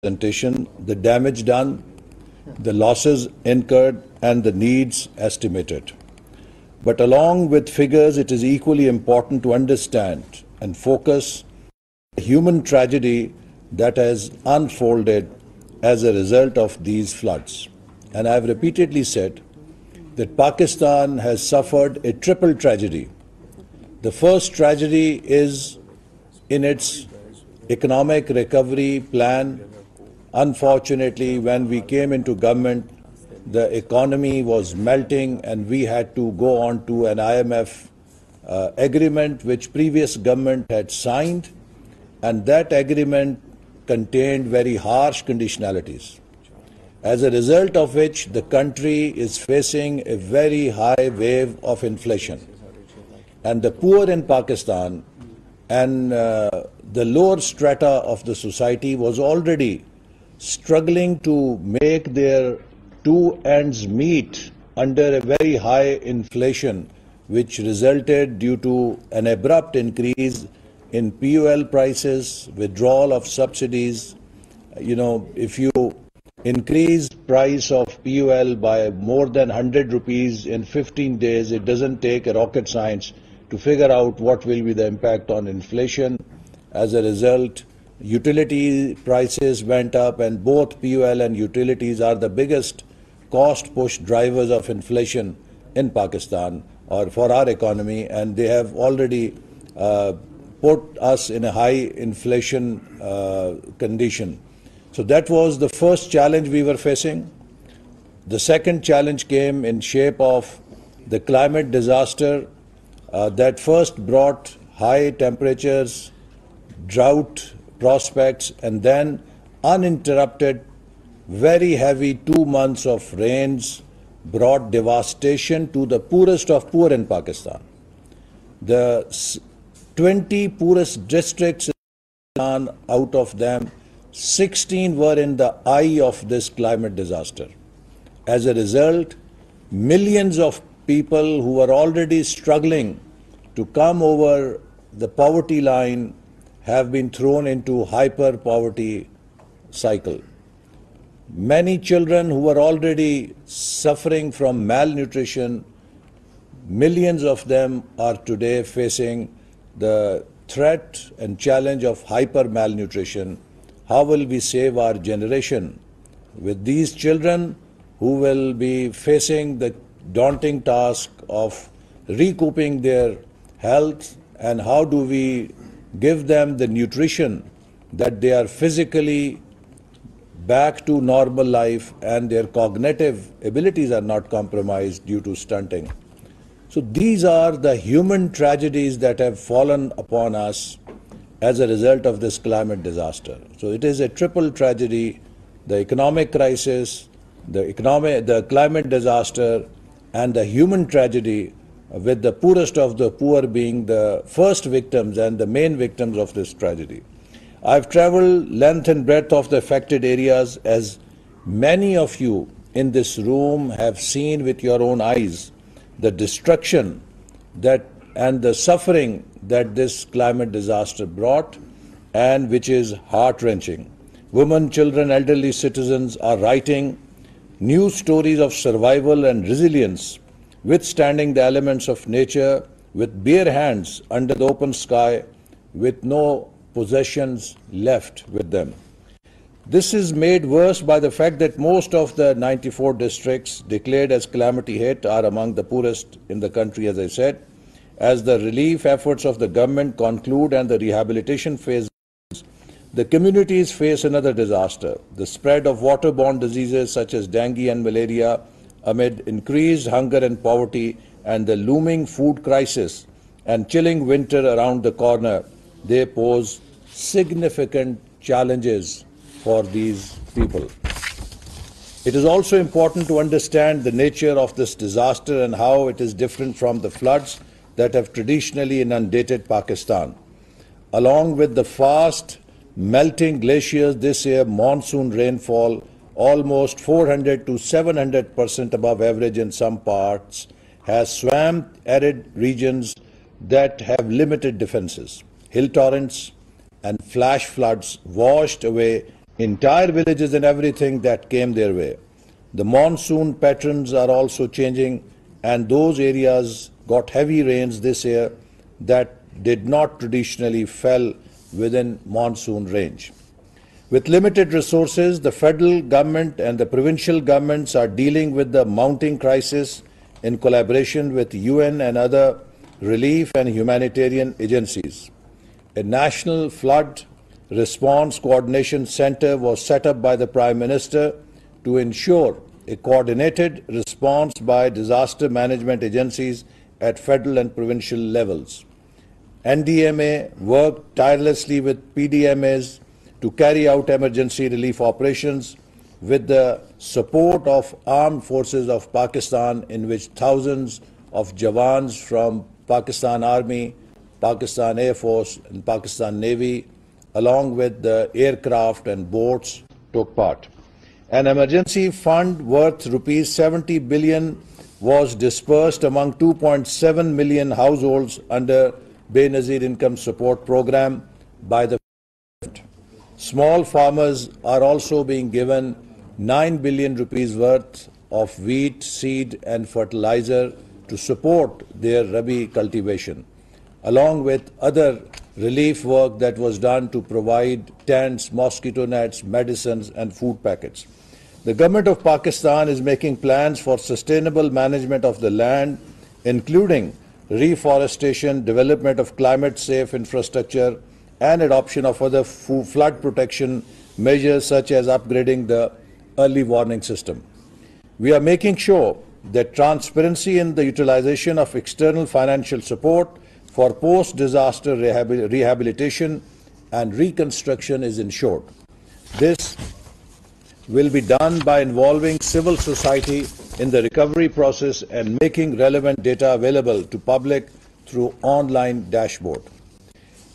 presentation, the damage done, the losses incurred, and the needs estimated. But along with figures, it is equally important to understand and focus the human tragedy that has unfolded as a result of these floods. And I have repeatedly said that Pakistan has suffered a triple tragedy. The first tragedy is in its economic recovery plan. Unfortunately, when we came into government, the economy was melting and we had to go on to an IMF agreement which previous government had signed, and that agreement contained very harsh conditionalities, as a result of which the country is facing a very high wave of inflation. And the poor in Pakistan and the lower strata of the society was already struggling to make their two ends meet under a very high inflation, which resulted due to an abrupt increase in POL prices, withdrawal of subsidies. You know, if you increase price of POL by more than 100 rupees in 15 days, it doesn't take a rocket science to figure out what will be the impact on inflation. As a result, utility prices went up, and both POL and utilities are the biggest cost push drivers of inflation in Pakistan or for our economy, and they have already put us in a high inflation condition. So that was the first challenge we were facing. The second challenge came in shape of the climate disaster that first brought high temperatures, drought prospects, and then uninterrupted, very heavy 2 months of rains brought devastation to the poorest of poor in Pakistan. The 20 poorest districts in Pakistan, out of them, 16 were in the eye of this climate disaster. As a result, millions of people who were already struggling to come over the poverty line have been thrown into hyper poverty cycle. Many children who were already suffering from malnutrition, millions of them are today facing the threat and challenge of hyper malnutrition. How will we save our generation with these children who will be facing the daunting task of recouping their health, and how do we give them the nutrition that they are physically back to normal life and their cognitive abilities are not compromised due to stunting. So these are the human tragedies that have fallen upon us as a result of this climate disaster. So it is a triple tragedy: the economic crisis, the climate disaster, and the human tragedy, with the poorest of the poor being the first victims and the main victims of this tragedy. I've traveled length and breadth of the affected areas, as many of you in this room have seen with your own eyes the destruction that and the suffering that this climate disaster brought, and which is heart-wrenching. Women, children, elderly citizens are writing new stories of survival and resilience, withstanding the elements of nature with bare hands under the open sky, with no possessions left with them. This is made worse by the fact that most of the 94 districts declared as calamity hit are among the poorest in the country, as I said. As the relief efforts of the government conclude and the rehabilitation phase, the communities face another disaster: the spread of waterborne diseases such as dengue and malaria amid increased hunger and poverty, and the looming food crisis and chilling winter around the corner. They pose significant challenges for these people. It is also important to understand the nature of this disaster and how it is different from the floods that have traditionally inundated Pakistan. Along with the fast melting glaciers, this year monsoon rainfall almost 400 to 700% above average in some parts has swamped arid regions that have limited defenses. Hill torrents and flash floods washed away entire villages and everything that came their way. The monsoon patterns are also changing, and those areas got heavy rains this year that did not traditionally fall within monsoon range. With limited resources, the federal government and the provincial governments are dealing with the mounting crisis in collaboration with UN and other relief and humanitarian agencies. A national flood response coordination center was set up by the Prime Minister to ensure a coordinated response by disaster management agencies at federal and provincial levels. NDMA worked tirelessly with PDMAs to carry out emergency relief operations with the support of armed forces of Pakistan, in which thousands of Jawans from Pakistan Army, Pakistan Air Force and Pakistan Navy, along with the aircraft and boats, took part. An emergency fund worth rupees 70 billion was dispersed among 2.7 million households under Benazir Income Support Program by the government. Small farmers are also being given 9 billion rupees worth of wheat, seed and fertilizer to support their Rabi cultivation, along with other relief work that was done to provide tents, mosquito nets, medicines and food packets. The government of Pakistan is making plans for sustainable management of the land, including reforestation, development of climate-safe infrastructure, and adoption of other flood protection measures such as upgrading the early warning system. We are making sure that transparency in the utilization of external financial support for post-disaster rehabilitation and reconstruction is ensured. This will be done by involving civil society in the recovery process and making relevant data available to public through online dashboard.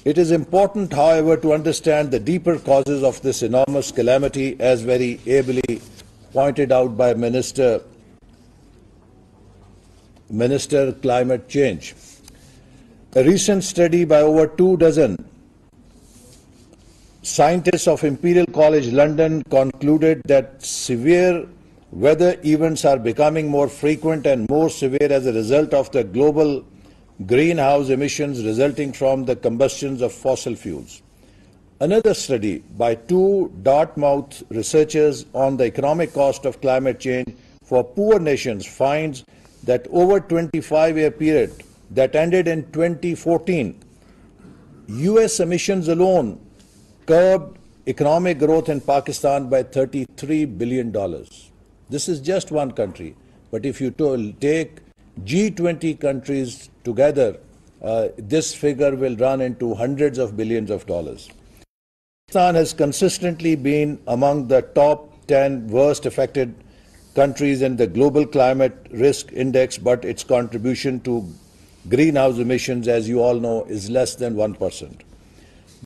It is important, however, to understand the deeper causes of this enormous calamity, as very ably pointed out by Minister Climate Change. A recent study by over 24 scientists of Imperial College London concluded that severe weather events are becoming more frequent and more severe as a result of the global greenhouse emissions resulting from the combustions of fossil fuels. Another study by two Dartmouth researchers on the economic cost of climate change for poor nations finds that over a 25-year period that ended in 2014, US emissions alone curbed economic growth in Pakistan by $33 billion. This is just one country, but if you take G20 countries together, this figure will run into hundreds of billions of dollars. Pakistan has consistently been among the top 10 worst affected countries in the Global Climate Risk Index, but its contribution to greenhouse emissions, as you all know, is less than 1%.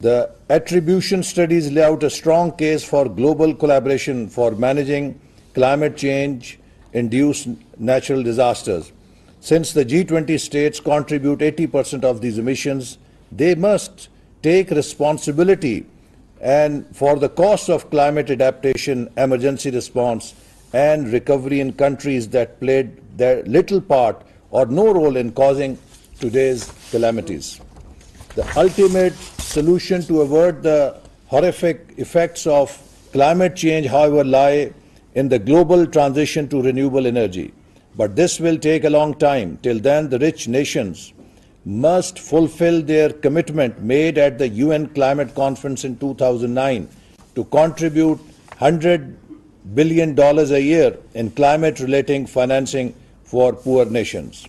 The attribution studies lay out a strong case for global collaboration for managing climate change-induced natural disasters. Since the G20 states contribute 80% of these emissions, they must take responsibility and for the costs of climate adaptation, emergency response, and recovery in countries that played their little part or no role in causing today's calamities. The ultimate solution to avert the horrific effects of climate change, however, lie in the global transition to renewable energy. But this will take a long time. Till then, the rich nations must fulfill their commitment made at the UN Climate Conference in 2009 to contribute $100 billion a year in climate-related financing for poor nations.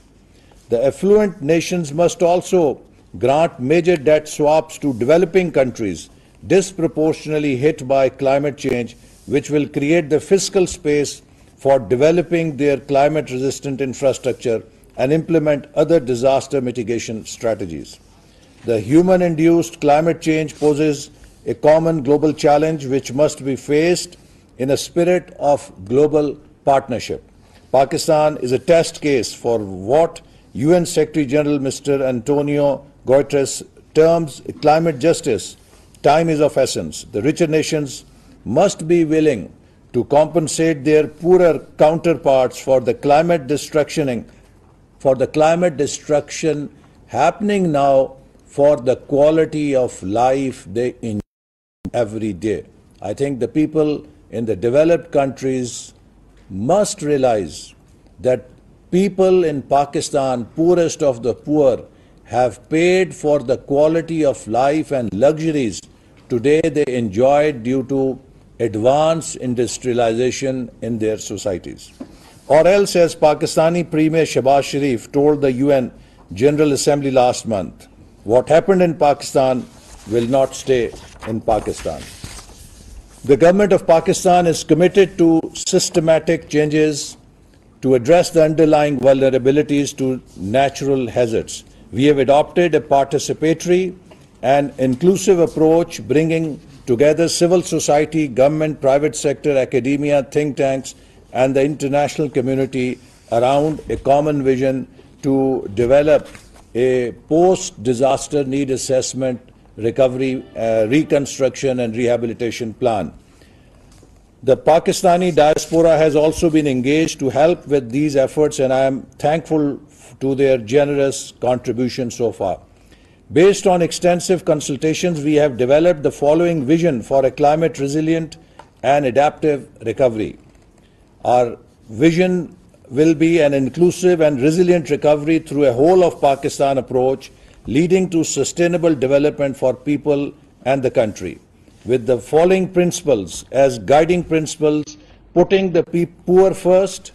The affluent nations must also grant major debt swaps to developing countries disproportionately hit by climate change, which will create the fiscal space for developing their climate-resistant infrastructure and implement other disaster mitigation strategies. The human-induced climate change poses a common global challenge which must be faced in a spirit of global partnership. Pakistan is a test case for what UN Secretary General Mr. Antonio Guterres terms climate justice. Time is of essence. The richer nations must be willing to compensate their poorer counterparts for the climate destruction happening now for the quality of life they enjoy every day. I think the people in the developed countries must realize that people in Pakistan, poorest of the poor, have paid for the quality of life and luxuries today they enjoyed due to advanced industrialization in their societies. Or else, as Pakistani Premier Shahbaz Sharif told the UN General Assembly last month, what happened in Pakistan will not stay in Pakistan. The government of Pakistan is committed to systematic changes to address the underlying vulnerabilities to natural hazards. We have adopted a participatory and inclusive approach, bringing together civil society, government, private sector, academia, think tanks, and the international community around a common vision to develop a post-disaster need assessment, recovery, reconstruction, and rehabilitation plan. The Pakistani diaspora has also been engaged to help with these efforts, and I am thankful to their generous contribution so far. Based on extensive consultations, we have developed the following vision for a climate resilient and adaptive recovery. Our vision will be an inclusive and resilient recovery through a whole of Pakistan approach, leading to sustainable development for people and the country, with the following principles as guiding principles: putting the poor first,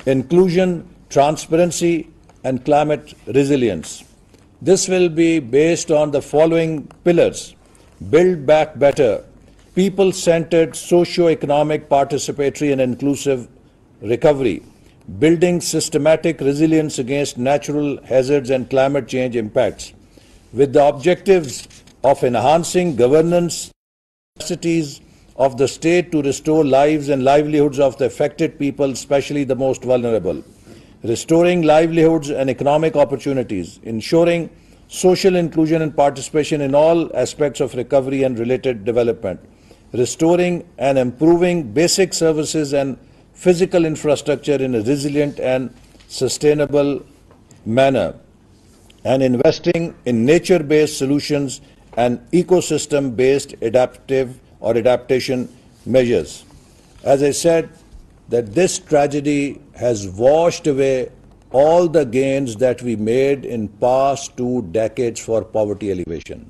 inclusion, transparency, and climate resilience. This will be based on the following pillars: build back better, people-centered, socio-economic, participatory, and inclusive recovery, building systematic resilience against natural hazards and climate change impacts, with the objectives of enhancing governance capacities of the state to restore lives and livelihoods of the affected people, especially the most vulnerable, restoring livelihoods and economic opportunities, ensuring social inclusion and participation in all aspects of recovery and related development, restoring and improving basic services and physical infrastructure in a resilient and sustainable manner, and investing in nature-based solutions and ecosystem-based adaptation measures. As I said, that this tragedy has washed away all the gains that we made in past 2 decades for poverty alleviation.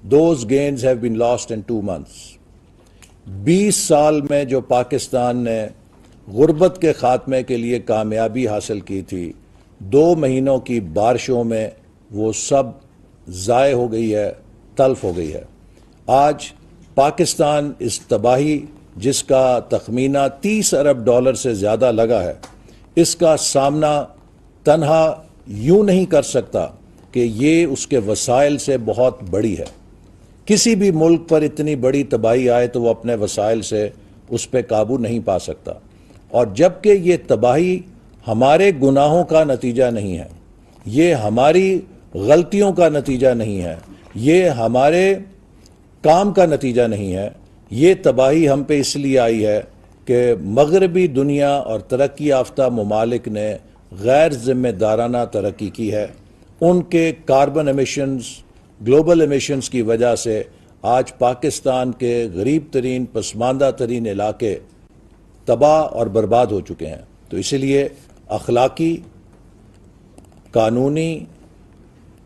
Those gains have been lost in 2 months. 20 साल में जो पाकिस्तान ने गुर्बत के खात्मे के लिए कामयाबी हासिल की थी, 2 महीनों की बारिशों में वो सब ज़ाय हो गई है, तल्फ हो गई है। आज पाकिस्तान इस तबाही जिसका तखमीना $30 अरब से ज़्यादा लगा है, इसका सामना तन्हा यूं नहीं कर सकता कि ये उसके वसाइल से बहुत बड़ी है। किसी भी मुल्क पर इतनी बड़ी तबाही आए तो वो अपने वसाइल से उस पर काबू नहीं पा सकता। और जबकि ये तबाही हमारे गुनाहों का नतीजा नहीं है, ये हमारी गलतियों का नतीजा नहीं है, ये हमारे काम का नतीजा नहीं है, ये तबाही हम पे इसलिए आई है कि मगरबी दुनिया और तरक्की याफ्ता ममालिक ने गैर जिम्मेदाराना तरक्की की है। उनके कार्बन एमिशंस, ग्लोबल एमिशंस की वजह से आज पाकिस्तान के गरीब तरीन, पसमानदा तरीन इलाके तबाह और बर्बाद हो चुके हैं। तो इसलिए अखलाकी, कानूनी,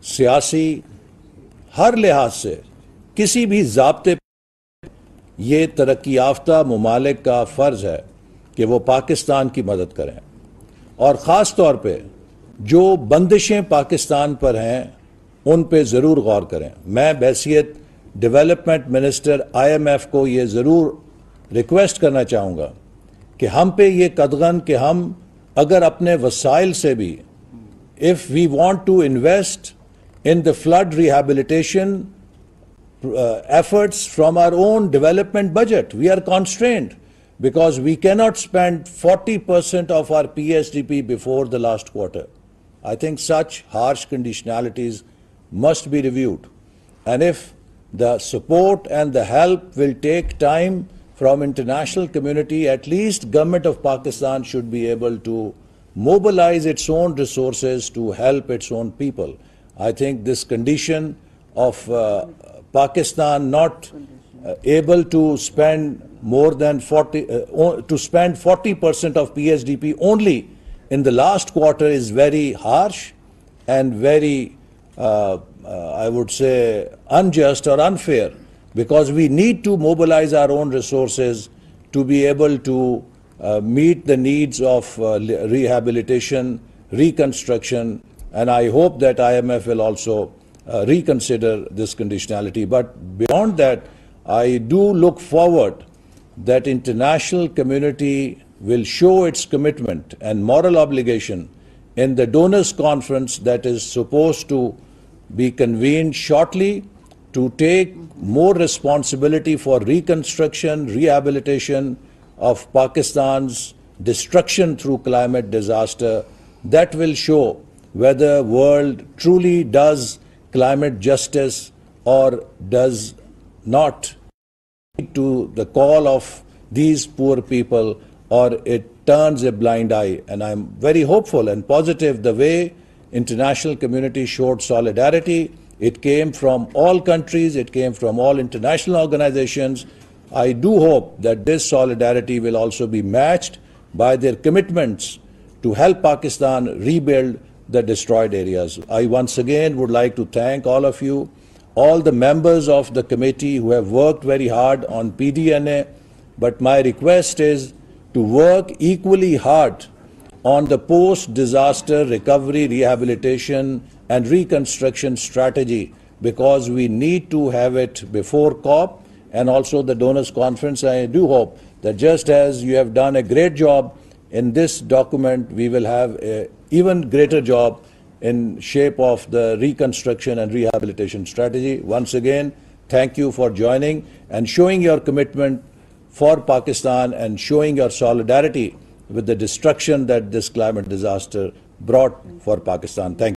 सियासी, हर लिहाज से किसी भी ज़ाब्ते ये तरक्की याफ्ता ममालिक का फ़र्ज़ है कि वो पाकिस्तान की मदद करें, और ख़ास तौर पे जो बंदिशें पाकिस्तान पर हैं उन पे ज़रूर गौर करें। मैं बहैसियत डेवलपमेंट मिनिस्टर IMF को ये ज़रूर रिक्वेस्ट करना चाहूँगा कि हम पे ये कदगन कि हम अगर अपने वसाइल से भी, if we want to invest in the flood rehabilitation efforts from our own development budget, we are constrained because we cannot spend 40% of our PSDP before the last quarter. I think such harsh conditionalities must be reviewed. And if the support and the help will take time, from international community, at least government of Pakistan should be able to mobilize its own resources to help its own people. I think this condition of Pakistan not able to spend more than 40% of PSDP only in the last quarter is very harsh and very, I would say, unjust or unfair, because we need to mobilize our own resources to be able to meet the needs of rehabilitation, reconstruction, and I hope that IMF will also reconsider this conditionality. But beyond that, I do look forward that international community will show its commitment and moral obligation in the donors conference that is supposed to be convened shortly, to take more responsibility for reconstruction, rehabilitation of Pakistan's destruction through climate disaster. That will show whether the world truly does climate justice or does not to the call of these poor people, or it turns a blind eye. And I'm very hopeful and positive the way international community showed solidarity. It came from all countries, it came from all international organizations. I do hope that this solidarity will also be matched by their commitments to help Pakistan rebuild the destroyed areas. I once again would like to thank all of you, all the members of the committee who have worked very hard on PDNA, but my request is to work equally hard on the post-disaster recovery, rehabilitation and reconstruction strategy, because we need to have it before COP and also the donors conference. I do hope that just as you have done a great job in this document, we will have an even greater job in shape of the reconstruction and rehabilitation strategy. Once again, thank you for joining and showing your commitment for Pakistan and showing your solidarity with the destruction that this climate disaster brought for Pakistan. Thank you.